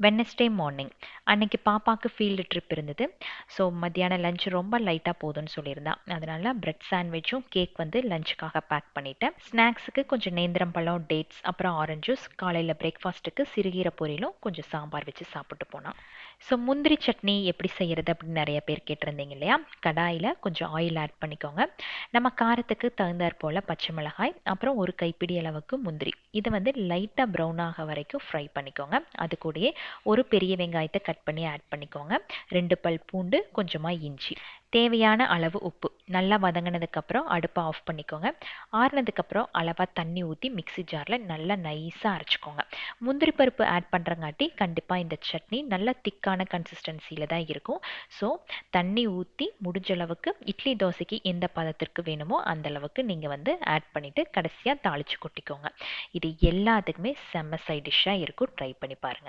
Wednesday morning அன்னைக்கு பாப்பாவுக்கு field trip இருந்தது. ஸோ மத்தியானம் லஞ்ச் ரொம்ப லைட்டாக போதும்னு சொல்லியிருந்தா. அதனால பிரெட் சாண்ட்விச்சும் கேக் வந்து லஞ்சுக்காக பேக் பண்ணிட்டேன். ஸ்நாக்ஸுக்கு கொஞ்சம் நேந்திரம் பழம், டேட்ஸ், அப்புறம் ஆரஞ்சு ஜூஸ். காலையில் பிரேக்ஃபாஸ்ட்டுக்கு சிறுகீரை பொரியலும் கொஞ்சம் சாம்பார் வச்சு சாப்பிட்டு போனான். ஸோ முந்திரி சட்னி எப்படி செய்கிறது அப்படின்னு நிறைய பேர் கேட்டிருந்தீங்க இல்லையா? கடாயில் கொஞ்சம் ஆயில் ஆட் பண்ணிக்கோங்க. நம்ம காரத்துக்கு தகுந்தாற் போல் பச்சை மிளகாய், அப்புறம் ஒரு கைப்பிடி அளவுக்கு முந்திரி, இதை வந்து லைட்டாக ப்ரௌன் ஆக வரைக்கும் ஃப்ரை பண்ணிக்கோங்க. அது கூடயே ஒரு பெரிய வெங்காயத்தை கட் பண்ணி ஆட் பண்ணிக்கோங்க. 2 பல் பூண்டு, கொஞ்சமாக இஞ்சி, தேவையான அளவு உப்பு. நல்லா வதங்கினதுக்கப்புறம் அடுப்பை ஆஃப் பண்ணிக்கோங்க. ஆறுனதுக்கப்புறம் அளவாக தண்ணி ஊற்றி மிக்ஸி ஜாரில் நல்லா நைஸாக அரைச்சிக்கோங்க. முந்திரி பருப்பு ஆட் பண்ணுறங்காட்டி கண்டிப்பாக இந்த சட்னி நல்லா திக்கான கன்சிஸ்டன்சியில் தான் இருக்கும். ஸோ தண்ணி ஊற்றி முடிஞ்ச அளவுக்கு இட்லி தோசைக்கு எந்த பதத்திற்கு வேணுமோ அந்த அளவுக்கு நீங்கள் வந்து ஆட் பண்ணிவிட்டு கடைசியாக தாளித்து கொட்டிக்கோங்க. இது எல்லாத்துக்குமே செம்ம சைட் டிஷ்ஷாக இருக்கும். ட்ரை பண்ணி பாருங்கள்.